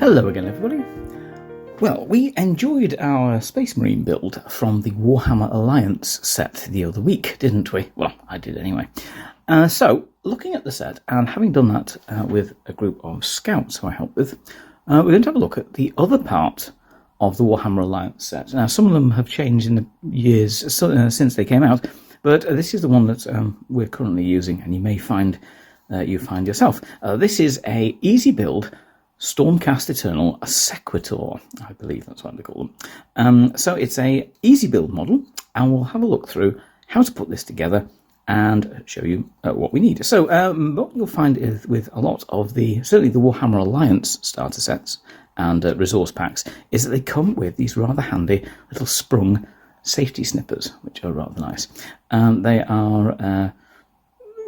Hello again, everybody. Well, we enjoyed our Space Marine build from the Warhammer Alliance set the other week, didn't we? Well, I did anyway. So, looking at the set, and having done that with a group of scouts who I helped with, we're going to have a look at the other part of the Warhammer Alliance set. Now, some of them have changed in the years since they came out, but this is the one that we're currently using, and you may find you find yourself. This is a easy build Stormcast Eternal Sequitor, I believe that's what they call them. So it's a easy build model, and we'll have a look through how to put this together and show you what we need. So what you'll find is with a lot of certainly the Warhammer Alliance starter sets and resource packs, is that they come with these rather handy little sprung safety snippers, which are rather nice. They are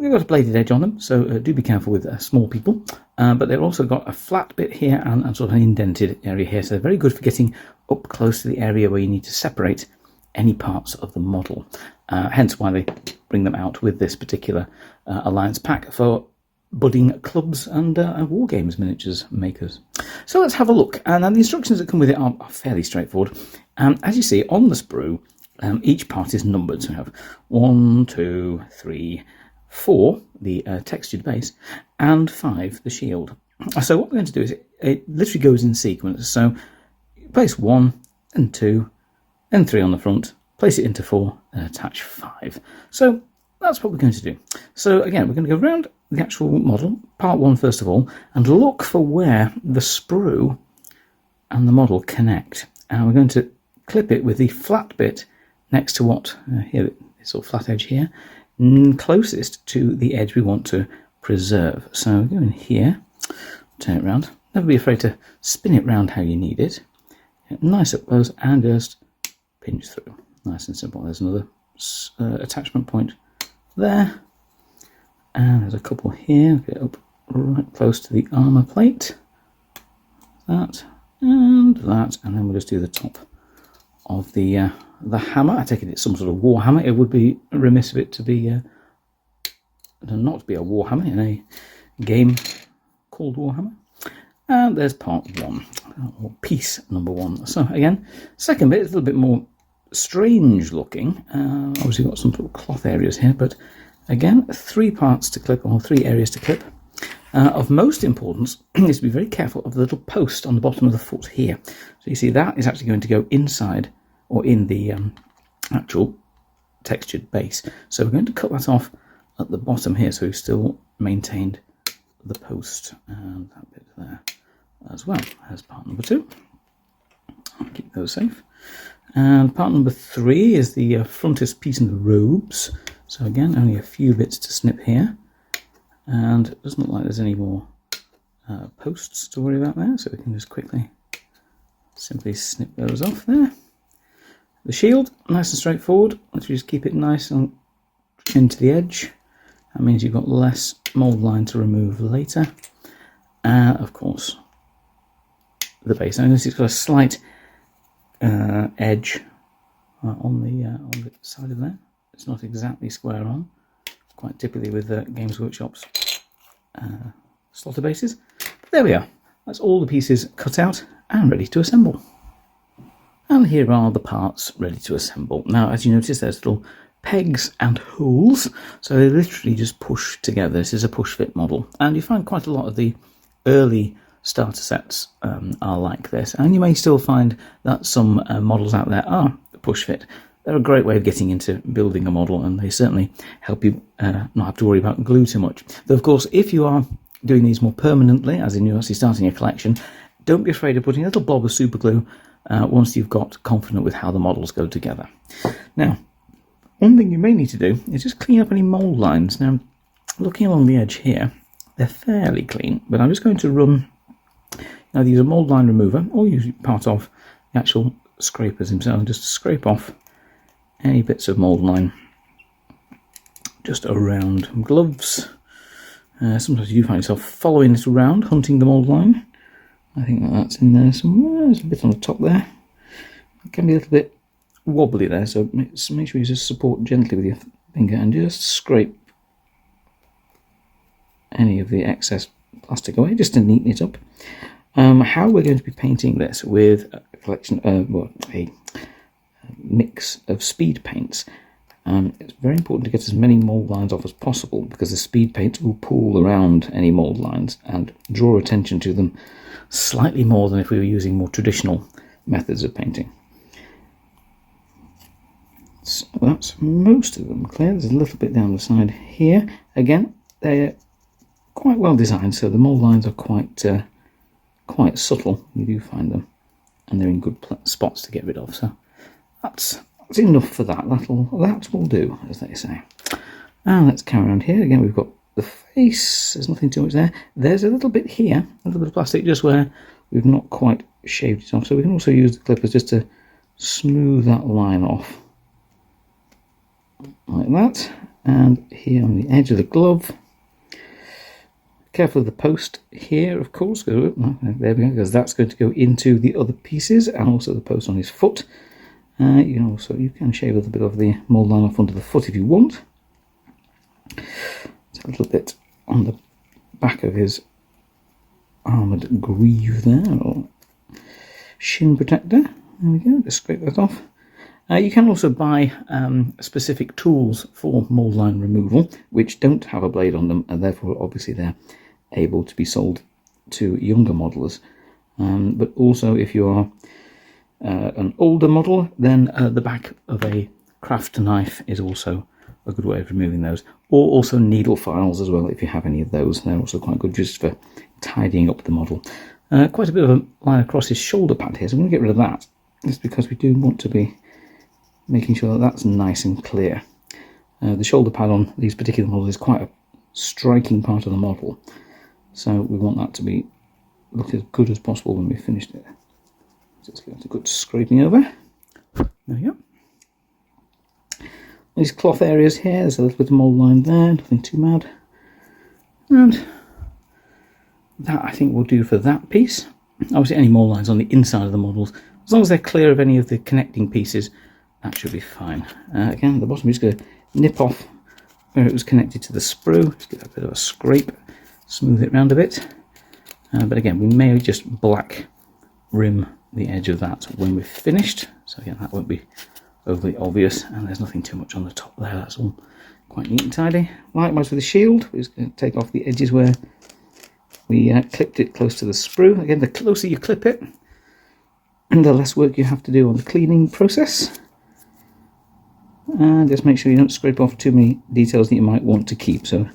they've got a bladed edge on them, so do be careful with small people. But they've also got a flat bit here and sort of an indented area here, so they're very good for getting up close to the area where you need to separate any parts of the model. Hence why they bring them out with this particular Alliance pack for budding clubs and war games miniatures makers. So let's have a look. And the instructions that come with it are fairly straightforward. As you see on the sprue, each part is numbered. So we have 1, 2, 3, 4, the textured base, and 5, the shield. So what we're going to do is it literally goes in sequence. So place 1 and 2 and 3 on the front, place it into 4 and attach 5. So that's what we're going to do. So again, we're going to go around the actual model, part 1 first of all, and look for where the sprue and the model connect. And we're going to clip it with the flat bit next to what, here, this sort of flat edge here, closest to the edge we want to preserve. So go in here, turn it around. Never be afraid to spin it round how you need it. Nice up close and just pinch through. Nice and simple. There's another attachment point there. And there's a couple here. Get up right close to the armour plate. That and that. And then we'll just do the top of the hammer. I take it it's some sort of war hammer. It would be remiss of it to be not be a war hammer in a game called Warhammer. And there's part 1, or piece number 1. So again, second bit is a little bit more strange looking. Obviously got some sort of cloth areas here, but again, 3 parts to clip, or 3 areas to clip. Of most importance is to be very careful of the little post on the bottom of the foot here. So you see that is actually going to go inside or in the actual textured base. So we're going to cut that off at the bottom here, so we've still maintained the post and that bit there as well. As part number 2. I'll keep those safe. And part number 3 is the frontispiece piece and the robes. So again, only a few bits to snip here. And it doesn't look like there's any more posts to worry about there, so we can just quickly simply snip those off there. The shield, nice and straightforward. Let's just keep it nice and into the edge. That means you've got less mould line to remove later. And of course, the base. Now notice it's got a slight edge on the side of there. It's not exactly square on, quite typically with Games Workshop's slaughter bases. But there we are. That's all the pieces cut out and ready to assemble. And here are the parts ready to assemble. Now, as you notice, there's little pegs and holes, so they literally just push together. This is a push-fit model, and you find quite a lot of the early starter sets are like this, and you may still find that some models out there are push-fit. They're a great way of getting into building a model, and they certainly help you not have to worry about glue too much. Though, of course, if you are doing these more permanently, as in you're actually starting a collection, don't be afraid of putting a little blob of super glue once you've got confident with how the models go together. Now, one thing you may need to do is just clean up any mould lines. Now, looking along the edge here, they're fairly clean, but I'm just going to run, now use a mould line remover, or use part of the actual scrapers themselves, just to scrape off any bits of mould line just around gloves. Sometimes you do find yourself following it around, hunting the mould line. I think that's in there somewhere. There's a bit on the top there. It can be a little bit wobbly there, so make sure you just support gently with your finger and just scrape any of the excess plastic away, just to neaten it up. How we're going to be painting this with a collection, a mix of speed paints. It's very important to get as many mould lines off as possible, because the speed paints will pool around any mould lines and draw attention to them slightly more than if we were using more traditional methods of painting. So that's most of them clear. There's a little bit down the side here. Again, they're quite well designed, so the mould lines are quite subtle. You do find them, and they're in good spots to get rid of. So that's enough for that. That will do, as they say. And let's carry around here. Again, we've got the face. There's nothing too much there. There's a little bit here, a little bit of plastic just where we've not quite shaved it off. So we can also use the clippers just to smooth that line off, like that. And here on the edge of the glove. Careful of the post here, of course. There we go, because that's going to go into the other pieces, and also the post on his foot. You can shave a little bit of the mould line off under the foot if you want. It's a little bit on the back of his armoured greave there, or shin protector. There we go, just scrape that off. You can also buy specific tools for mould line removal, which don't have a blade on them, and therefore obviously they're able to be sold to younger modelers. But also, if you are an older model, then the back of a craft knife is also a good way of removing those. Or also needle files as well, if you have any of those. They're also quite good just for tidying up the model. Quite a bit of a line across his shoulder pad here, so I'm going to get rid of that. Just because we do want to be making sure that that's nice and clear. The shoulder pad on these particular models is quite a striking part of the model, so we want that to be look as good as possible when we've finished it. Just give it a good scraping over. There we go. These cloth areas here, there's a little bit of mould line there, nothing too mad. And that I think will do for that piece. Obviously any mould lines on the inside of the models, as long as they're clear of any of the connecting pieces, that should be fine. Again, at the bottom, I'm just going to nip off where it was connected to the sprue. Just give it a bit of a scrape, smooth it round a bit. But again, we may just black rim the edge of that when we've finished. So again, that won't be overly obvious. And there's nothing too much on the top there. That's all quite neat and tidy. Likewise with the shield, we're just going to take off the edges where we clipped it close to the sprue. Again, the closer you clip it, the less work you have to do on the cleaning process. And just make sure you don't scrape off too many details that you might want to keep. So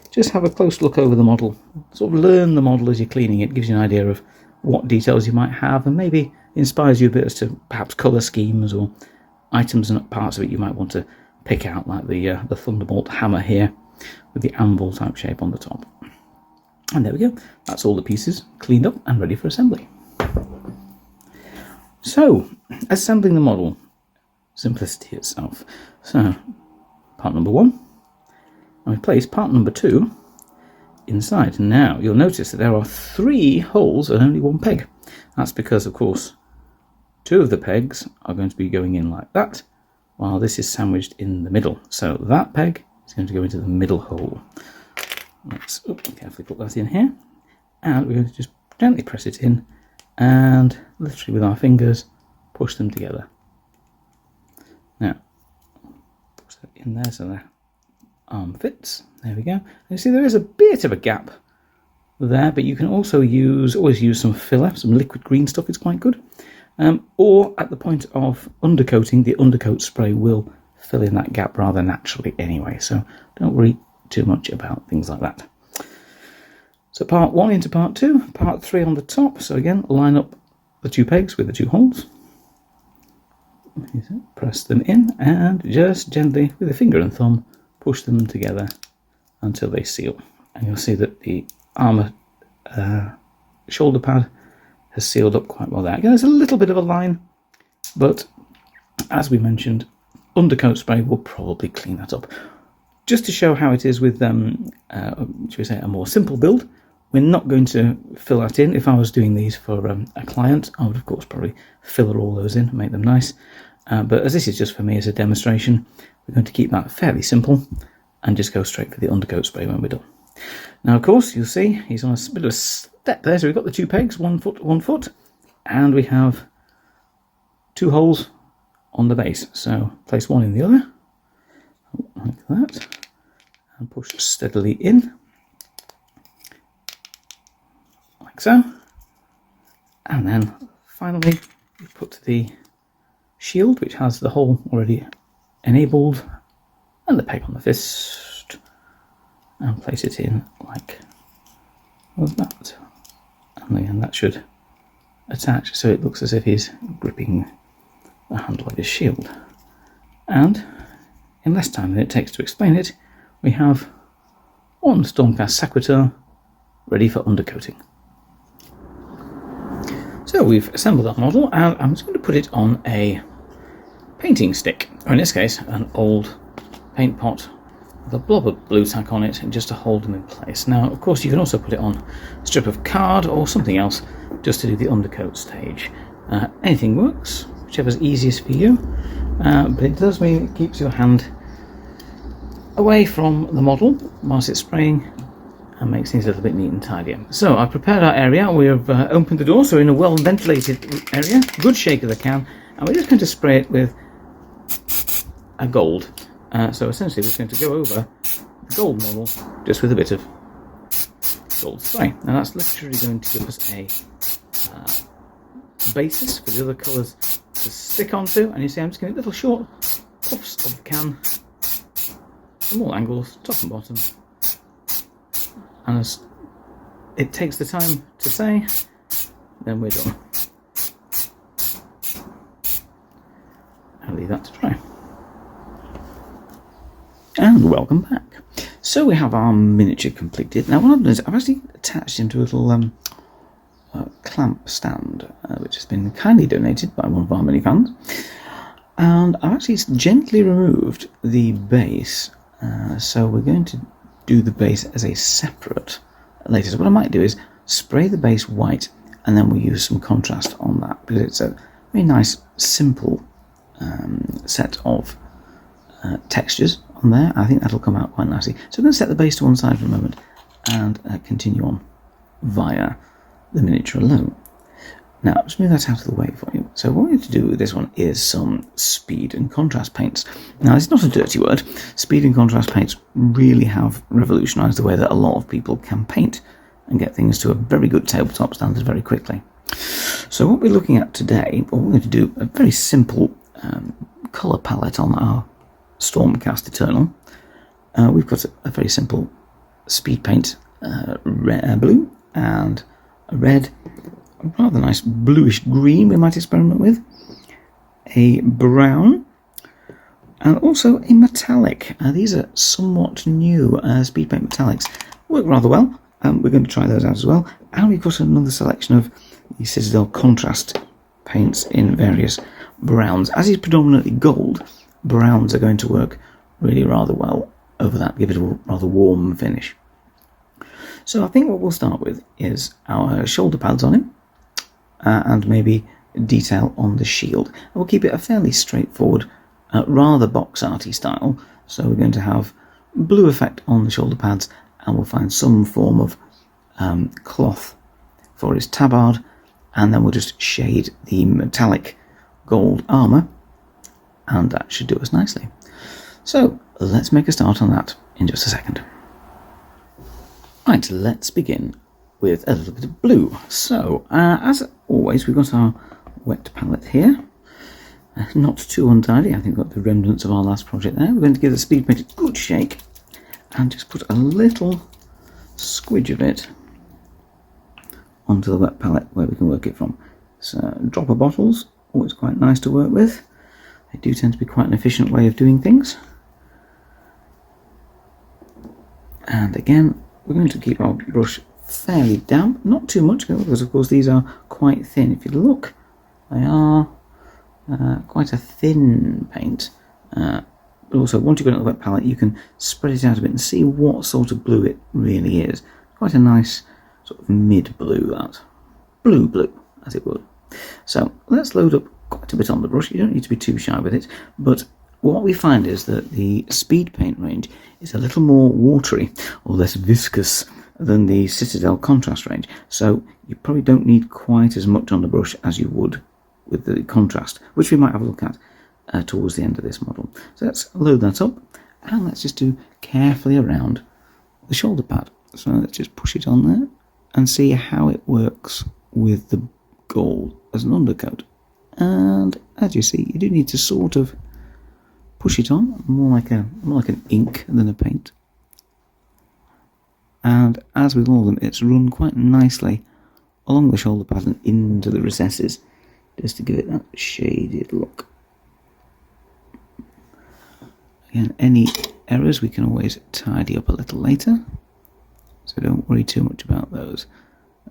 just have a close look over the model, sort of learn the model as you're cleaning it. Gives you an idea of what details you might have, and maybe inspires you a bit as to perhaps colour schemes or items and parts of it you might want to pick out, like the Thunderbolt hammer here with the anvil type shape on the top. And there we go, that's all the pieces cleaned up and ready for assembly. So, assembling the model, simplicity itself. So, part number 1, and we place part number 2 inside. Now, you'll notice that there are 3 holes and only 1 peg. That's because, of course, 2 of the pegs are going to be going in like that, while this is sandwiched in the middle. So that peg is going to go into the middle hole. Let's carefully put that in here, and we're going to just gently press it in, and literally with our fingers push them together. Now, push that in there so the arm fits. There we go. And you see there is a bit of a gap there, but you can also always use some filler, some liquid green stuff. It's quite good. Or at the point of undercoating, the undercoat spray will fill in that gap rather naturally anyway. So don't worry too much about things like that. So part 1 into part 2, part 3 on the top. So again, line up the 2 pegs with the 2 holes. Press them in and just gently with a finger and thumb push them together until they seal. And you'll see that the armour shoulder pad has sealed up quite well there. Again, there's a little bit of a line, but as we mentioned, undercoat spray will probably clean that up. Just to show how it is with, should we say, a more simple build, we're not going to fill that in. If I was doing these for a client, I would of course probably filler all those in, make them nice. But as this is just for me as a demonstration, we're going to keep that fairly simple and just go straight for the undercoat spray when we're done. Now, of course, you'll see he's on a bit of depth there. So we've got the 2 pegs, 1 foot, 1 foot, and we have 2 holes on the base. So place one in the other, like that, and push steadily in, like so. And then finally we put the shield, which has the hole already enabled, and the peg on the fist, and place it in like that. And again, that should attach so it looks as if he's gripping the handle of his shield. And in less time than it takes to explain it, we have one Stormcast Sequitor ready for undercoating. So we've assembled our model, and I'm just going to put it on a painting stick, or in this case an old paint pot with a blob of blue tack on it, just to hold them in place. Now of course you can also put it on a strip of card or something else just to do the undercoat stage. Anything works, whichever's easiest for you, but it does mean it keeps your hand away from the model whilst it's spraying and makes things a little bit neat and tidier. So I've prepared our area. We have opened the door, so we're in a well ventilated area, good shake of the can, and we're just going to spray it with a gold. So essentially we're just going to go over the gold model just with a bit of gold spray. Now that's literally going to give us a basis for the other colours to stick onto, and you see I'm just going to little short puffs of the can from all angles, top and bottom, and as it takes the time to say, then we're done. I'll leave that to dry. And welcome back. So we have our miniature completed. Now what I've done is I've actually attached him to a little clamp stand, which has been kindly donated by one of our mini fans. And I've actually gently removed the base, so we're going to do the base as a separate later. So what I might do is spray the base white, and then we'll use some contrast on that, because it's a very nice, simple set of textures on there. I think that'll come out quite nicely. So I'm going to set the base to one side for a moment and continue on via the miniature alone. Now, just move that out of the way for you. So what we're going to do with this one is some speed and contrast paints. Now, it's not a dirty word. Speed and contrast paints really have revolutionised the way that a lot of people can paint and get things to a very good tabletop standard very quickly. So what we're looking at today, we're going to do a very simple colour palette on our Stormcast Eternal. We've got a very simple speed paint, blue and a red, a rather nice bluish green we might experiment with, a brown, and also a metallic. These are somewhat new speed paint metallics. Work rather well. We're going to try those out as well. And we've got another selection of the Citadel contrast paints in various browns. As is predominantly gold, browns are going to work really rather well over that, give it a rather warm finish. So I think what we'll start with is our shoulder pads on him, and maybe detail on the shield. And we'll keep it a fairly straightforward, rather box arty style. So we're going to have blue effect on the shoulder pads, and we'll find some form of cloth for his tabard, and then we'll just shade the metallic gold armour, and that should do us nicely. So let's make a start on that in just a second. Right, let's begin with a little bit of blue. So, as always, we've got our wet palette here. Not too untidy. I think we've got the remnants of our last project there. We're going to give the speed paint a good shake and just put a little squidge of it onto the wet palette where we can work it from. So, dropper bottles, always quite nice to work with. They do tend to be quite an efficient way of doing things. And again, we're going to keep our brush fairly damp, not too much, because of course these are quite thin. If you look, they are quite a thin paint, but also once you've got it on the wet palette you can spread it out a bit and see what sort of blue it really is. Quite a nice sort of mid blue, that blue as it would. So let's load up quite a bit on the brush. You don't need to be too shy with it, but what we find is that the speed paint range is a little more watery or less viscous than the Citadel contrast range, so you probably don't need quite as much on the brush as you would with the contrast, which we might have a look at towards the end of this model. So let's load that up, and let's just do carefully around the shoulder pad. So let's just push it on there and see how it works with the gold as an undercoat. And as you see, you do need to sort of push it on, more like an ink than a paint. And as with all of them, it's run quite nicely along the shoulder pad and into the recesses, just to give it that shaded look. Again, any errors we can always tidy up a little later, so don't worry too much about those.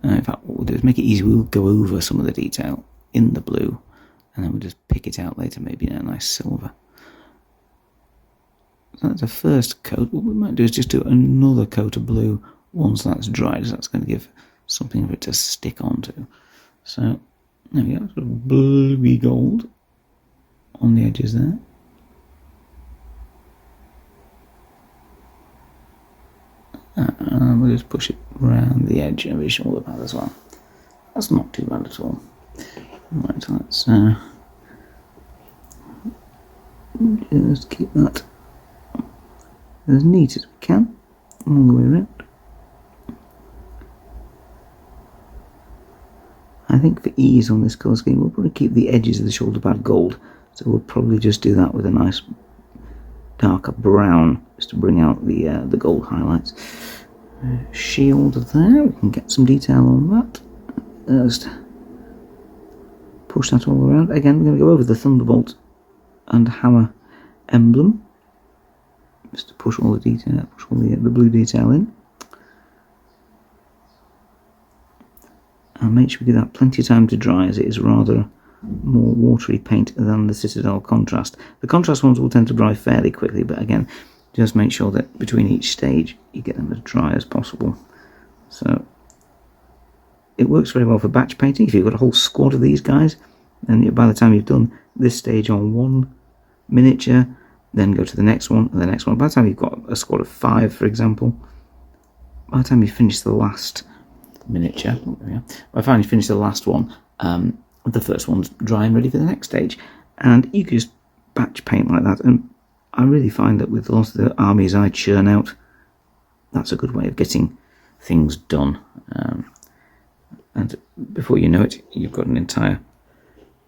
In fact, what we'll do is make it easy. We'll go over some of the detail in the blue, and then we'll just pick it out later, maybe in a nice silver. So that's a first coat. What we might do is just do another coat of blue once that's dried, so that's going to give something for it to stick onto. So there we go, sort of bluey gold on the edges there. And we'll just push it around the edge of his shoulder pad as well. That's not too bad at all. Right, let's just keep that as neat as we can all the way around. I think for ease on this colour scheme, we'll probably keep the edges of the shoulder pad gold, so we'll probably just do that with a nice darker brown, just to bring out the gold highlights. Shield there, we can get some detail on that. Just push that all around. Again, we're going to go over the Thunderbolt and Hammer emblem, just to push all the detail, push all the blue detail in. And make sure we give that plenty of time to dry, as it is rather more watery paint than the Citadel contrast. The contrast ones will tend to dry fairly quickly, but again, just make sure that between each stage you get them as dry as possible. So it works very well for batch painting. If you've got a whole squad of these guys, and by the time you've done this stage on one miniature, then go to the next one and the next one. By the time you've got a squad of 5, for example, by the time you finish the last miniature, by the time you finish the last one, the first one's dry and ready for the next stage. And you can just batch paint like that. And I really find that with lots of the armies I churn out, that's a good way of getting things done. And before you know it, you've got an entire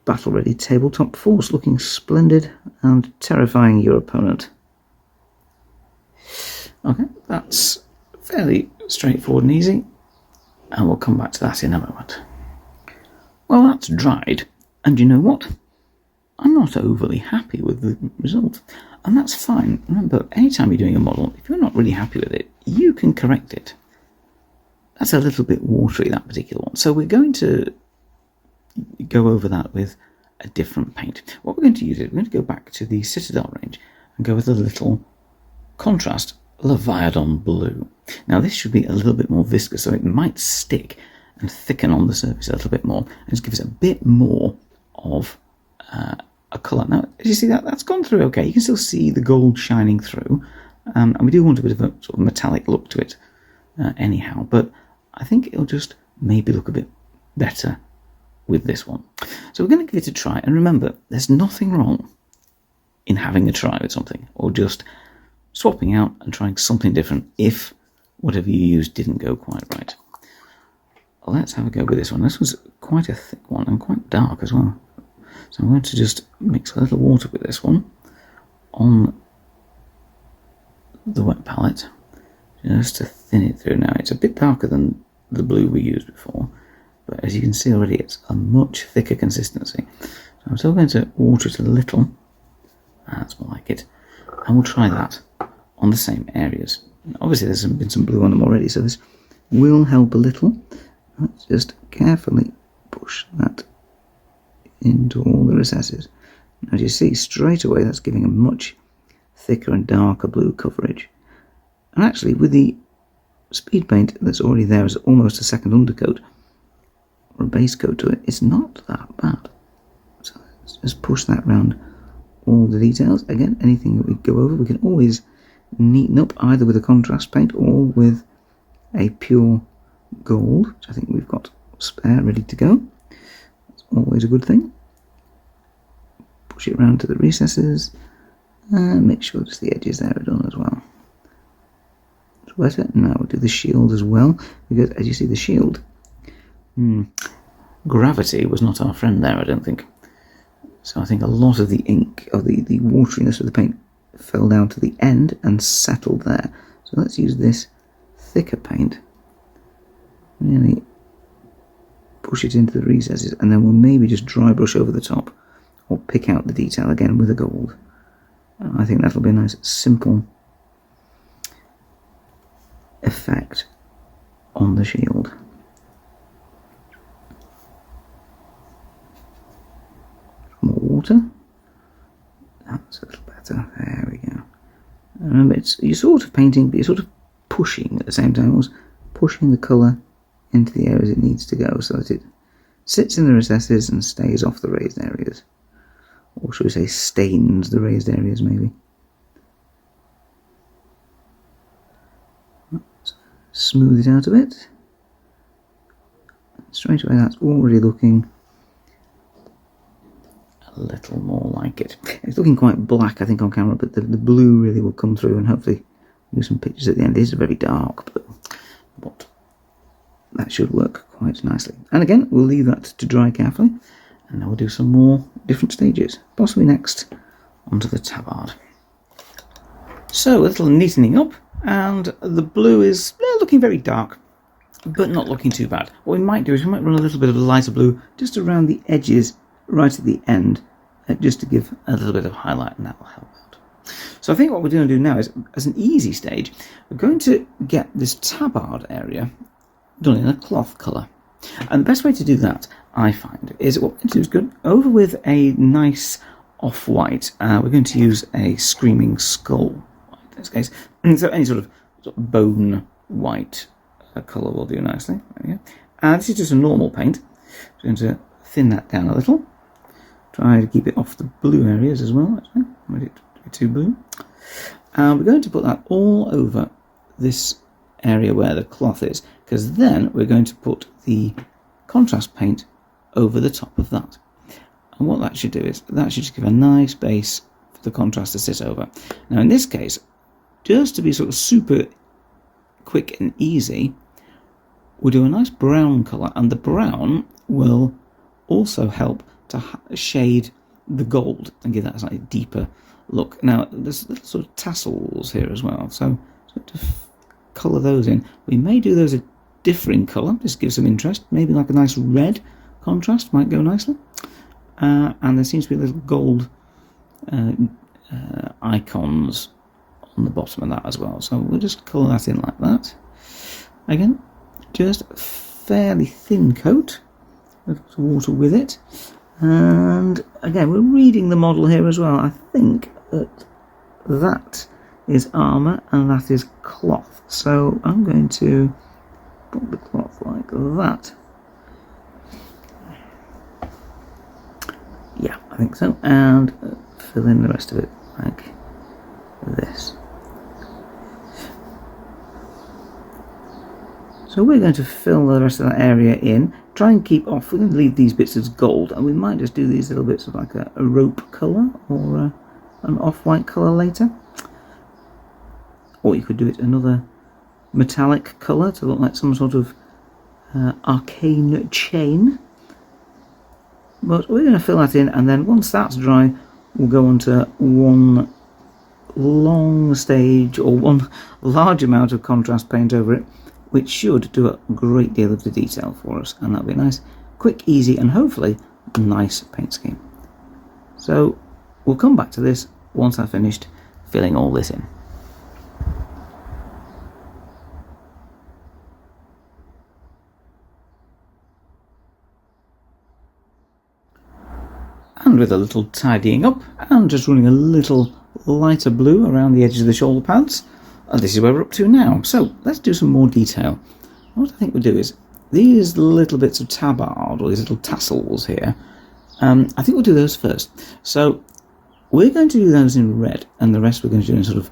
battle-ready tabletop force looking splendid and terrifying your opponent. Okay, that's fairly straightforward and easy, and we'll come back to that in a moment. Well, that's dried, and you know what? I'm not overly happy with the result, and that's fine. Remember, anytime you're doing a model, if you're not really happy with it, you can correct it. That's a little bit watery, that particular one, so we're going to go over that with a different paint. What we're going to use is we're going to go back to the Citadel range and go with a little contrast Leviathan blue. Now this should be a little bit more viscous, so it might stick and thicken on the surface a little bit more, and just give us a bit more of a colour. Now, as you see, that's gone through okay. You can still see the gold shining through, and we do want a bit of a sort of metallic look to it anyhow, but I think it'll just maybe look a bit better with this one. So we're going to give it a try, and remember, there's nothing wrong in having a try with something, or just swapping out and trying something different if whatever you used didn't go quite right. Let's have a go with this one. This was quite a thick one and quite dark as well. So I'm going to just mix a little water with this one on the wet palette, just to thin it through. Now, it's a bit darker than the blue we used before, but as you can see already, it's a much thicker consistency. So I'm still going to water it a little. That's more like it. And we'll try that on the same areas. Obviously, there's been some blue on them already, so this will help a little. Let's just carefully push that into all the recesses. As you see, straight away, that's giving a much thicker and darker blue coverage. And actually, with the speed paint that's already there as almost a second undercoat, or a base coat to it, it's not that bad. So let's just push that round all the details. Again, anything that we go over, we can always neaten up either with a contrast paint or with a pure gold, which I think we've got spare ready to go. That's always a good thing. Push it around to the recesses and make sure just the edges there are done as well. Better. Now we'll do the shield as well, because as you see the shield, gravity was not our friend there, I don't think. So I think a lot of the ink, or the wateriness of the paint, fell down to the end and settled there. So let's use this thicker paint, really push it into the recesses, and then we'll maybe just dry brush over the top, or pick out the detail again with the gold. I think that'll be a nice simple effect on the shield. More water. That's a little better. There we go. Remember, you're sort of painting, but you're sort of pushing at the same time. Almost pushing the colour into the areas it needs to go, so that it sits in the recesses and stays off the raised areas. Or should we say stains the raised areas, maybe. Smooth it out a bit. Straight away that's already looking a little more like it. It's looking quite black, I think, on camera, but the blue really will come through, and hopefully do some pictures at the end. It is very dark, but that should work quite nicely. And again, we'll leave that to dry carefully, and then we'll do some more different stages. Possibly next onto the tabard. So, a little neatening up. And the blue is looking very dark, but not looking too bad. What we might do is we might run a little bit of a lighter blue just around the edges, right at the end, just to give a little bit of highlight, and that will help out. So I think what we're going to do now is, as an easy stage, we're going to get this tabard area done in a cloth colour. And the best way to do that, I find, is what we're going to do is go over with a nice off-white. We're going to use a Screaming Skull in this case. So any sort of bone white colour will do nicely. There we go. This is just a normal paint. I'm going to thin that down a little. Try to keep it off the blue areas as well, actually. I made it too blue. We're going to put that all over this area where the cloth is, because then we're going to put the contrast paint over the top of that. And what that should do is, that should just give a nice base for the contrast to sit over. Now in this case, just to be sort of super quick and easy, we'll do a nice brown colour, and the brown will also help to shade the gold and give that a slightly deeper look. Now, there's little sort of tassels here as well, so to colour those in. We may do those a differing colour, just give some interest, maybe like a nice red contrast might go nicely. And there seems to be little gold icons on the bottom of that as well, so we'll just colour that in like that. Again, just a fairly thin coat of water with it, and again we're reading the model here as well. I think that is armour and that is cloth, so I'm going to put the cloth like that. Yeah, I think so, and fill in the rest of it like this. So we're going to fill the rest of that area in, try and keep off, we're going to leave these bits as gold, and we might just do these little bits of like a rope colour, or an off-white colour later. Or you could do it another metallic colour to look like some sort of arcane chain. But we're going to fill that in, and then once that's dry, we'll go on to one long stage, or one large amount of contrast paint over it, which should do a great deal of the detail for us, and that'll be a nice, quick, easy, and hopefully nice paint scheme. So we'll come back to this once I've finished filling all this in. And with a little tidying up, and just running a little lighter blue around the edges of the shoulder pads, this is where we're up to now. So let's do some more detail. What I think we'll do is, these little bits of tabard, or these little tassels here, I think we'll do those first. So we're going to do those in red, and the rest we're going to do in sort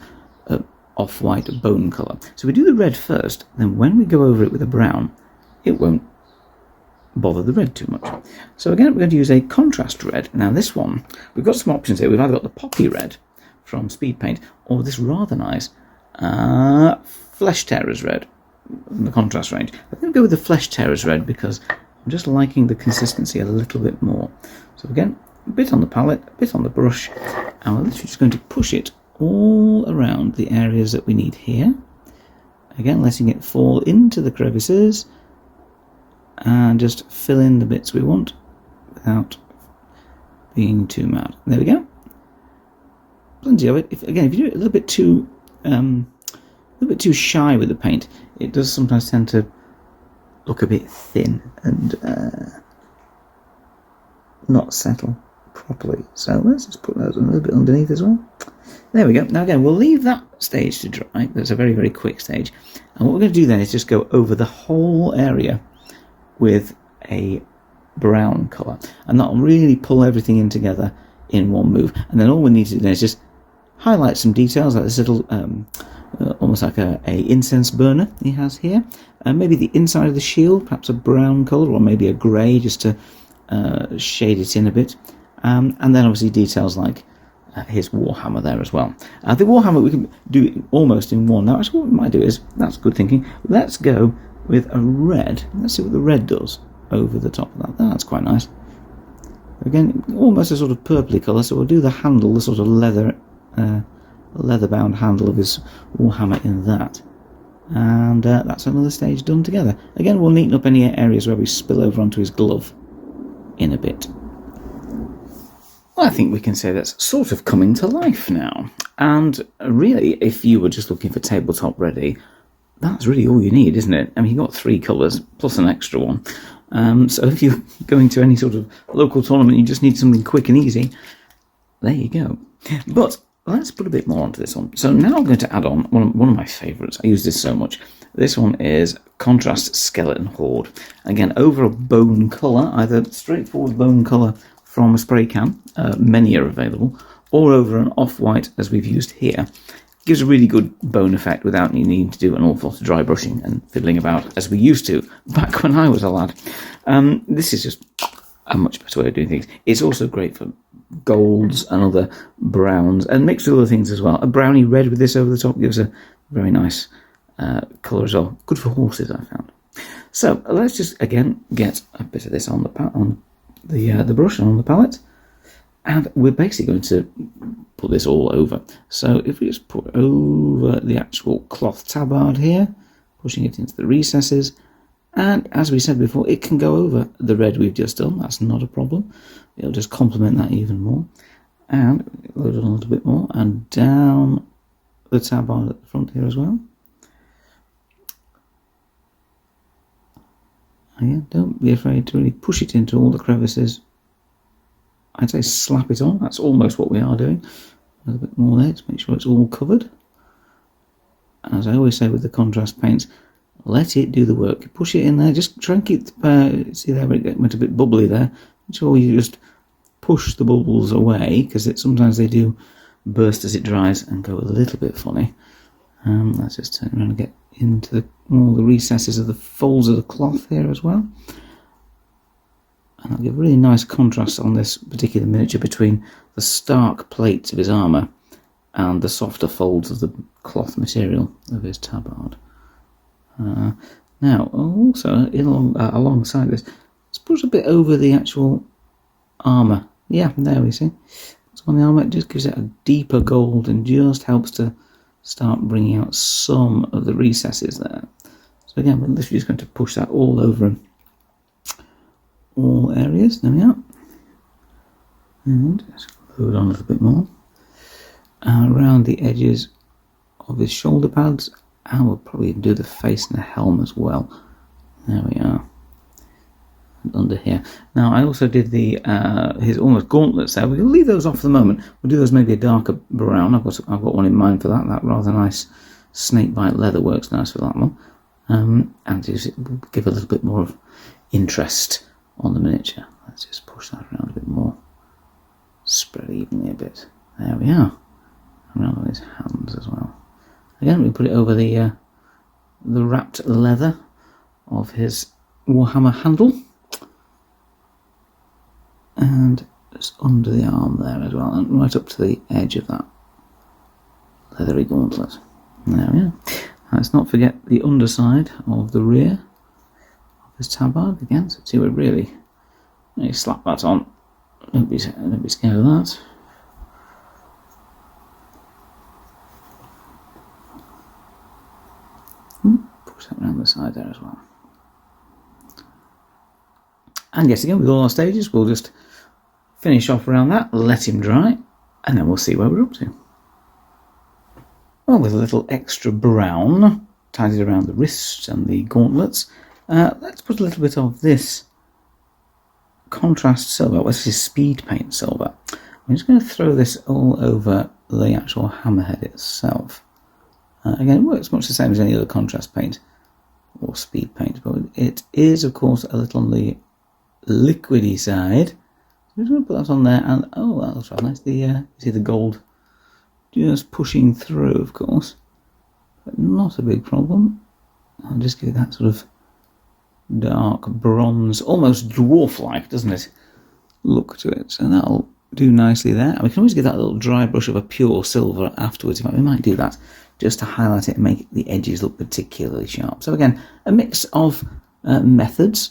of off-white bone colour. So we do the red first, then when we go over it with a brown, it won't bother the red too much. So again, we're going to use a contrast red. Now this one, we've got some options here. We've either got the poppy red from Speed Paint, or this rather nice Flesh Tearers red in the contrast range. I'm going to go with the Flesh Tearers red because I'm just liking the consistency a little bit more. So again, a bit on the palette, a bit on the brush, and we're literally just going to push it all around the areas that we need here. Again, letting it fall into the crevices and just fill in the bits we want without being too mad. There we go. Plenty of it. If you do it a little bit too shy with the paint, it does sometimes tend to look a bit thin and not settle properly. So let's just put those a little bit underneath as well. There we go. Now again, we'll leave that stage to dry. That's a very, very quick stage. And what we're going to do then is just go over the whole area with a brown colour. And that'll really pull everything in together in one move. And then all we need to do then is just highlight some details, like this little, almost like a incense burner he has here. Maybe the inside of the shield, perhaps a brown colour, or maybe a grey, just to shade it in a bit. And then obviously details like his Warhammer there as well. The Warhammer we can do it almost in one. Now actually what we might do is, that's good thinking, let's go with a red. Let's see what the red does over the top of that. That's quite nice. Again, almost a sort of purpley colour, so we'll do the handle, the sort of leather-bound handle of his Warhammer in that. And that's another stage done together. Again, we'll neaten up any areas where we spill over onto his glove in a bit. Well, I think we can say that's sort of coming to life now. And really, if you were just looking for tabletop ready, that's really all you need, isn't it? I mean, you've got 3 colours, plus an extra one. So if you're going to any sort of local tournament, you just need something quick and easy, there you go. But let's put a bit more onto this one. So now I'm going to add on one of my favourites. I use this so much. This one is Contrast Skeleton Horde. Again, over a bone colour, either straightforward bone colour from a spray can, many are available, or over an off-white as we've used here. Gives a really good bone effect without needing to do an awful lot of dry brushing and fiddling about as we used to back when I was a lad. This is just a much better way of doing things. It's also great for golds and other browns and mixed with other things as well. A brownie red with this over the top gives a very nice colour as well. Good for horses, I found. So let's just again get a bit of this on the brush and on the palette. And we're basically going to put this all over. So if we just put over the actual cloth tabard here, pushing it into the recesses, and as we said before, it can go over the red we've just done. That's not a problem. It'll just complement that even more. And load it on a little bit more, and down the tabard at the front here as well. Again, don't be afraid to really push it into all the crevices. I'd say slap it on. That's almost what we are doing. A little bit more there to make sure it's all covered. As I always say with the contrast paints, let it do the work. Push it in there. Just try and keep see there where it went a bit bubbly there. Make sure you just push the bubbles away, because sometimes they do burst as it dries and go a little bit funny. Let's just turn around and get into all the recesses of the folds of the cloth here as well. And I'll give really nice contrast on this particular miniature between the stark plates of his armour and the softer folds of the cloth material of his tabard. Now, also, alongside this, let's push a bit over the actual armour. Yeah, there we see. So on the armour, it just gives it a deeper gold and just helps to start bringing out some of the recesses there. So again, we're literally just going to push that all over him. All areas, there we are. And just load on a little bit more. Around the edges of his shoulder pads, and we'll probably do the face and the helm as well. There we are. And under here. Now I also did his almost gauntlets there. We'll leave those off for the moment. We'll do those maybe a darker brown. I've got one in mind for that. That rather nice snakebite leather works nice for that one. And just give a little bit more of interest on the miniature. Let's just push that around a bit more. Spread evenly a bit. There we are. Around on his hands as well. Again, we put it over the wrapped leather of his Warhammer handle, and just under the arm there as well, and right up to the edge of that leathery gauntlet. There we are. Let's not forget the underside of the rear of his tabard again, so see what really you slap that on. Don't be scared of that. Push that around the side there as well. And yes, again, with all our stages, we'll just finish off around that, let him dry, and then we'll see where we're up to. Well, with a little extra brown tidied around the wrists and the gauntlets, let's put a little bit of this contrast silver, this is speed paint silver. I'm just going to throw this all over the actual hammerhead itself. Again, it works much the same as any other contrast paint or speed paint, but it is, of course, a little on the liquidy side. I'm just going to put that on there, and oh, that looks rather nice. You see the gold just pushing through, of course, but not a big problem. I'll just give that sort of dark bronze, almost dwarf-like, doesn't it, look to it. So that'll do nicely there. And we can always give that a little dry brush of a pure silver afterwards. In fact, we might do that just to highlight it and make the edges look particularly sharp. So again, a mix of methods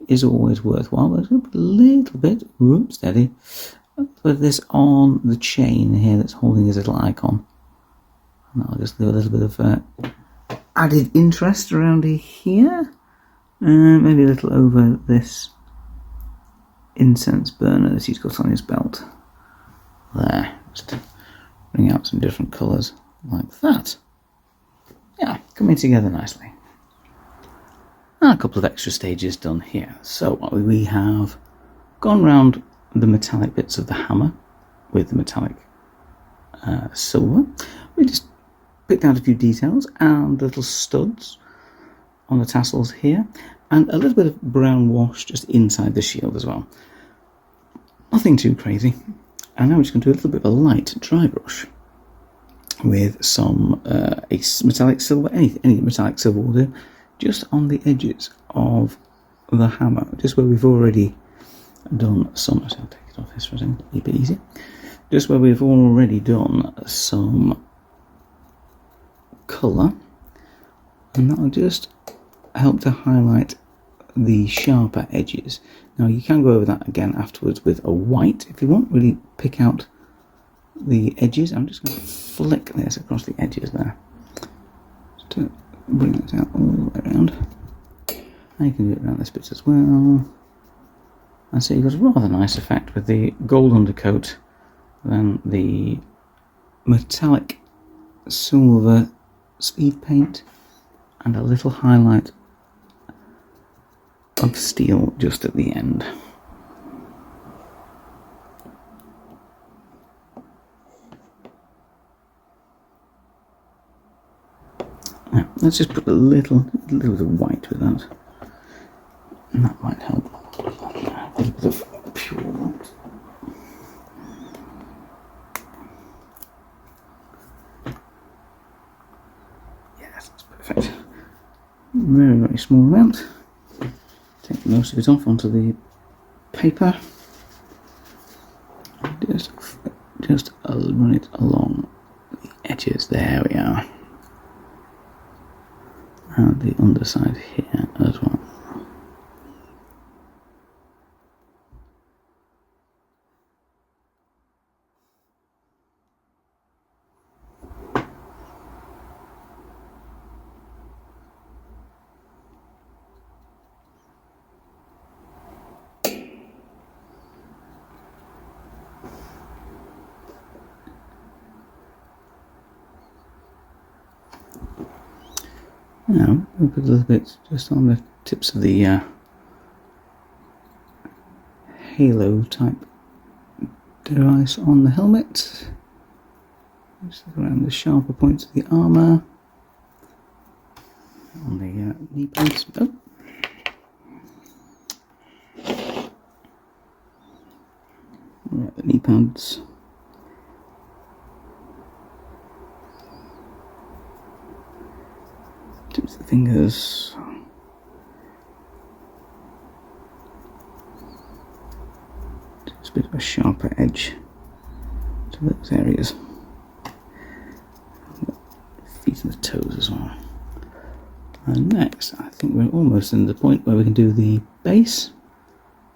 is always worthwhile. But I'm going to put a little bit, steady, put this on the chain here that's holding his little icon. And I'll just do a little bit of added interest around here. Maybe a little over this incense burner that he's got on his belt. There, just to bring out some different colours like that. Yeah, coming together nicely. And a couple of extra stages done here. So we have gone round the metallic bits of the hammer with the metallic silver. We just picked out a few details and little studs on the tassels here, and a little bit of brown wash just inside the shield as well. Nothing too crazy. And now we're just going to do a little bit of a light dry brush with some metallic silver, any metallic silver will do, just on the edges of the hammer, just where we've already done some. I'll take it off this for a second, keep it easy. Just where we've already done some colour, and that'll just help to highlight the sharper edges. Now you can go over that again afterwards with a white if you want, really pick out the edges. I'm just going to flick this across the edges there, just to bring this out all the way around. And you can do it around this bit as well. And so you've got a rather nice effect with the gold undercoat, then the metallic silver speed paint, and a little highlight of steel just at the end. Now, let's just put a little bit of white with that, and that might help. A little bit of pure white. Yes, that's perfect. Very, very small amount. Take most of it off onto the paper. Just run it along the edges. There we are. And the underside here as well. Now, we'll put a little bit just on the tips of the halo type device on the helmet, just around the sharper points of the armour, on the knee pads. Oh. Yeah, the knee pads. fingers. Just a bit of a sharper edge to those areas. Feet and the toes as well. And next, I think we're almost in the point where we can do the base,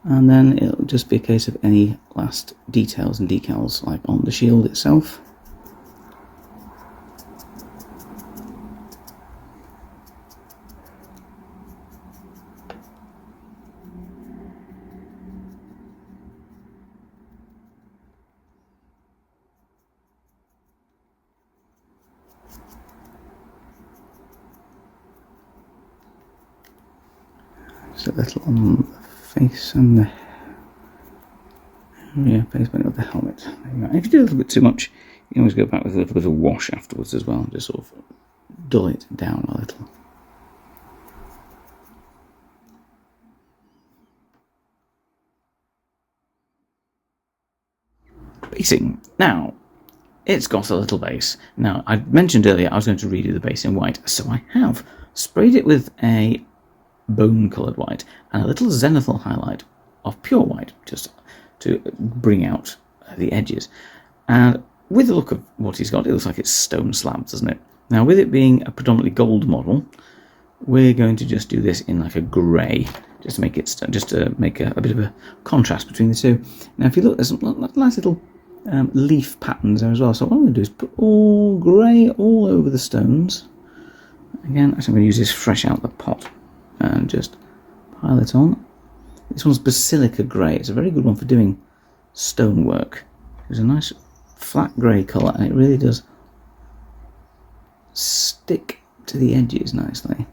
and then it'll just be a case of any last details and decals, like on the shield itself. Just a little on the face and the face paint of the helmet. If you do a little bit too much, you can always go back with a little bit of wash afterwards as well, just sort of dull it down a little. Basing. Now, it's got a little base. Now, I mentioned earlier I was going to redo the base in white, so I have sprayed it with a bone coloured white and a little zenithal highlight of pure white, just to bring out the edges. And with the look of what he's got, it looks like it's stone slabs, doesn't it? Now, with it being a predominantly gold model, we're going to just do this in like a grey, just to make it a bit of a contrast between the two. Now, if you look, there's some nice little leaf patterns there as well. So what I'm going to do is put all grey all over the stones. Again, actually I'm going to use this fresh out the pot and just pile it on. This one's Basilica Grey. It's a very good one for doing stonework. It's a nice flat grey colour, and it really does stick to the edges nicely.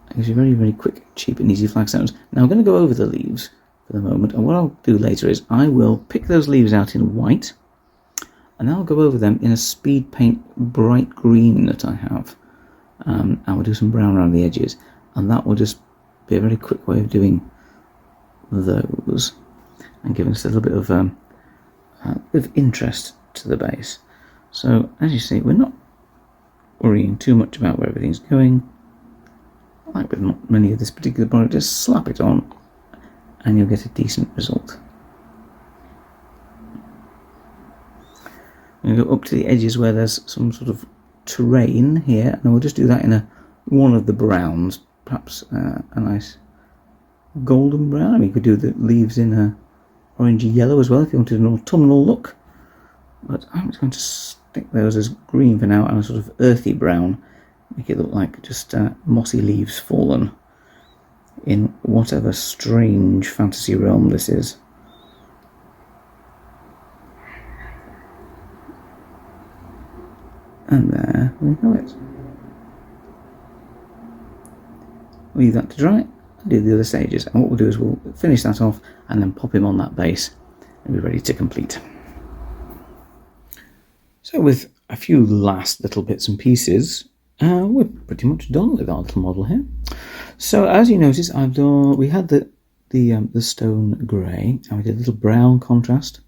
It gives you very, very quick, cheap and easy flagstones. Now I'm going to go over the leaves for the moment, and what I'll do later is I will pick those leaves out in white, and then I'll go over them in a speed paint bright green that I have. And we'll do some brown around the edges, and that will just be a very quick way of doing those and giving us a little bit of interest to the base. So as you see, we're not worrying too much about where everything's going. Like with not many of this particular product, just slap it on and you'll get a decent result. I'm going to go up to the edges where there's some sort of terrain here, and we'll just do that in one of the browns, perhaps a nice golden brown. I mean, you could do the leaves in a orangey yellow as well if you wanted an autumnal look, but I'm just going to stick those as green for now and a sort of earthy brown, make it look like just mossy leaves fallen in whatever strange fantasy realm this is. And there we have it. Leave that to dry and do the other stages. And what we'll do is we'll finish that off and then pop him on that base and be ready to complete. So with a few last little bits and pieces, we're pretty much done with our little model here. So as you notice, we had the stone grey, and we did a little brown contrast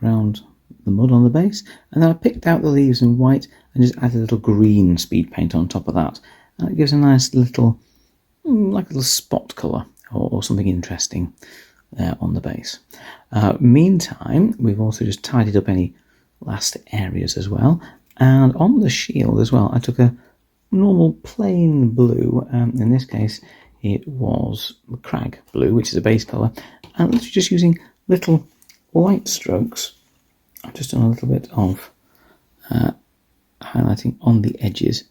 around the mud on the base, and then I picked out the leaves in white and just added a little green speed paint on top of that, and it gives a nice little, like a little spot colour or something interesting there on the base. Meantime, we've also just tidied up any last areas as well, and on the shield as well I took a normal plain blue, in this case it was crag blue, which is a base colour, and literally just using little light strokes. I've just done a little bit of highlighting on the edges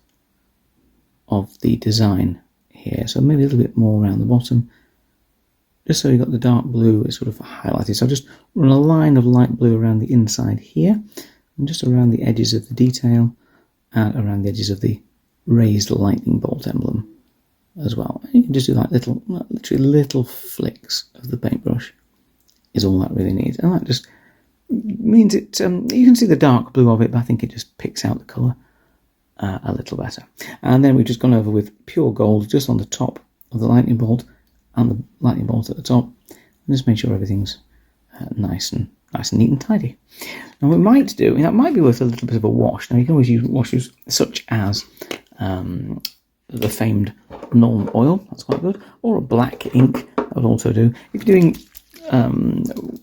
of the design here, so maybe a little bit more around the bottom, just so you've got the dark blue sort of highlighted. So I'll just run a line of light blue around the inside here, and just around the edges of the detail, and around the edges of the raised lightning bolt emblem as well. And you can just do like literally little flicks of the paintbrush is all that really needs, and that just means it, you can see the dark blue of it, but I think it just picks out the colour a little better. And then we've just gone over with pure gold just on the top of the lightning bolt and the lightning bolt at the top, and just make sure everything's nice and neat and tidy. Now what we might do, that might be worth a little bit of a wash. Now you can always use washes such as the famed Nuln oil, that's quite good, or a black ink, that would also do. If you're doing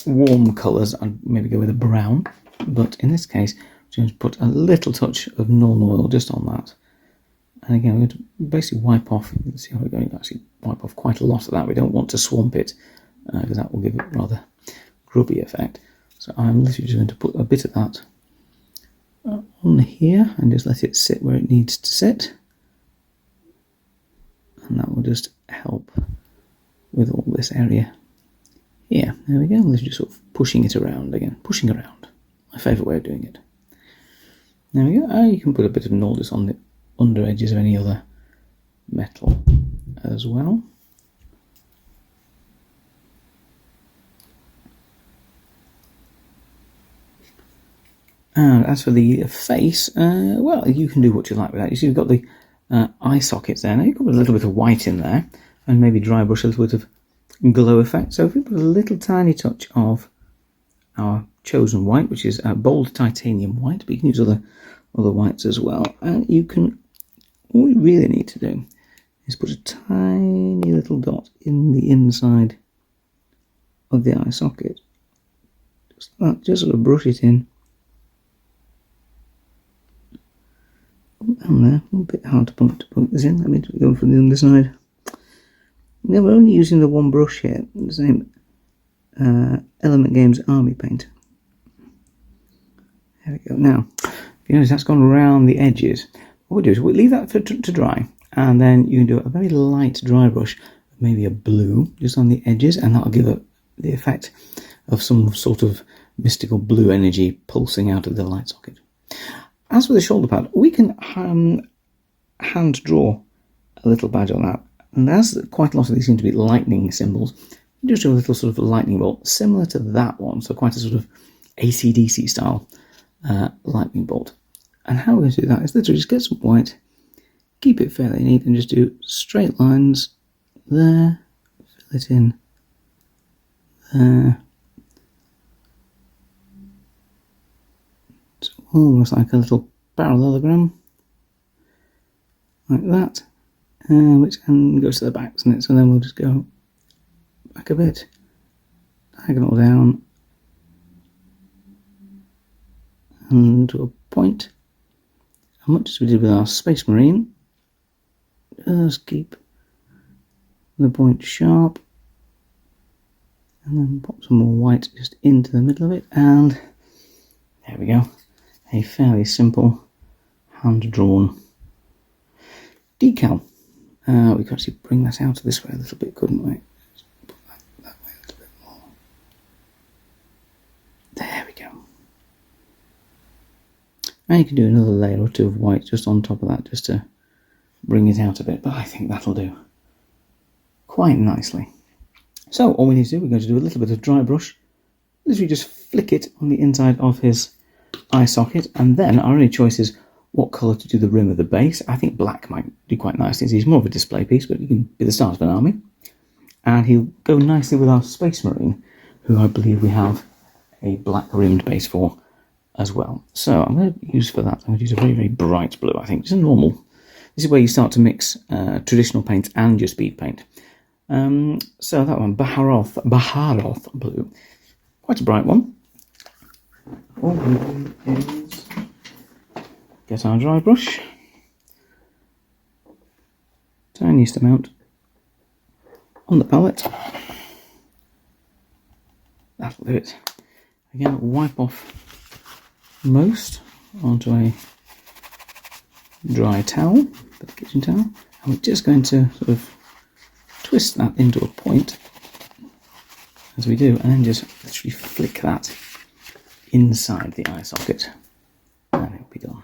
warm colours, I'd maybe go with a brown, but in this case, I'm going to put a little touch of Nuln oil just on that. And again, we're going to basically wipe off, you can see how we're going to actually wipe off quite a lot of that. We don't want to swamp it, because that will give it a rather grubby effect. So I'm literally just going to put a bit of that on here and just let it sit where it needs to sit. And that will just help with all this area here. There we go. Let's just sort of pushing it around again. Pushing around. My favourite way of doing it. There we go. You can put a bit of Nordis on the under edges of any other metal as well. And as for the face, well, you can do what you like with that. You see we've got the eye sockets there. Now you've got a little bit of white in there, and maybe dry brush a little bit of glow effect. So if we put a little tiny touch of our chosen white, which is bold titanium white, but you can use other whites as well. And you can, all you really need to do is put a tiny little dot in the inside of the eye socket. Just sort of brush it in. Down there, a bit hard to put this in. Let me go from the underside. Now we're only using the one brush here, the same Element Games Army paint. There we go. Now, if you notice that's gone around the edges. What we do is we leave that to dry, and then you can do a very light dry brush, maybe a blue, just on the edges, and that'll give it the effect of some sort of mystical blue energy pulsing out of the light socket. As for the shoulder pad, we can hand draw a little badge on that. And as quite a lot of these seem to be lightning symbols, just do a little sort of lightning bolt, similar to that one. So quite a sort of AC/DC style lightning bolt. And how we're going to do that is literally just get some white, keep it fairly neat, and just do straight lines there, fill it in there. Almost like a little parallelogram, like that, which goes to the back, doesn't it? So then we'll just go back a bit, diagonal down, and to a point, and much as we did with our Space Marine, just keep the point sharp, and then pop some more white just into the middle of it, and there we go. A fairly simple hand-drawn decal. We could actually bring that out this way a little bit, couldn't we? Just put that way a little bit more. There we go. And you can do another layer or two of white just on top of that, just to bring it out a bit. But I think that'll do quite nicely. So all we need to do, we're going to do a little bit of dry brush. Literally just flick it on the inside of his eye socket, and then our only choice is what colour to do the rim of the base. I think black might do quite nicely. He's more of a display piece, but he can be the start of an army. And he'll go nicely with our Space Marine, who I believe we have a black rimmed base for as well. So I'm going to use for that, I'm going to use a very, very bright blue, I think. Just a normal. This is where you start to mix traditional paints and your speed paint. So that one, Baharoth blue. Quite a bright one. All we do is get our dry brush, tiniest amount on the palette. That'll do it. Again, wipe off most onto a dry towel, a kitchen towel, and we're just going to sort of twist that into a point as we do, and then just literally flick that inside the eye socket, and it'll be done.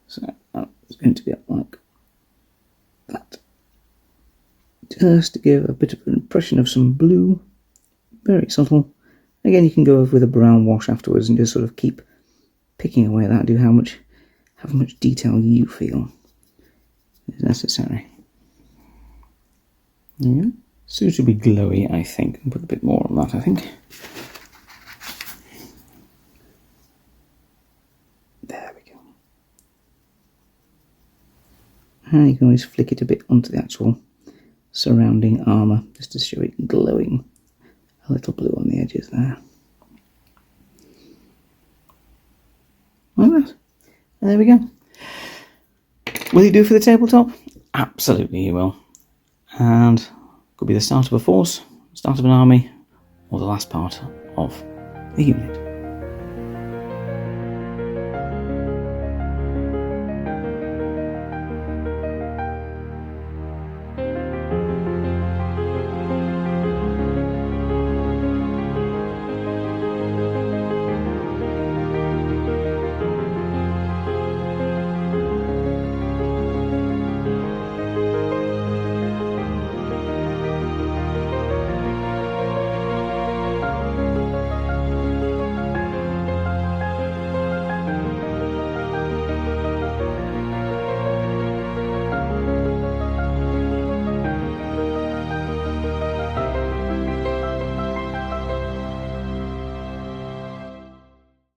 So that's going to get like that, just to give a bit of an impression of some blue, very subtle. Again, you can go over with a brown wash afterwards and just sort of keep picking away at that, do how much detail you feel is necessary. There you go. Suitably glowy, I think. I'll put a bit more on that, I think. There we go. And you can always flick it a bit onto the actual surrounding armour, just to show it glowing a little blue on the edges there. Like that. And there we go. Will you do for the tabletop? Absolutely you will. And could be the start of a force, start of an army, or the last part of a unit.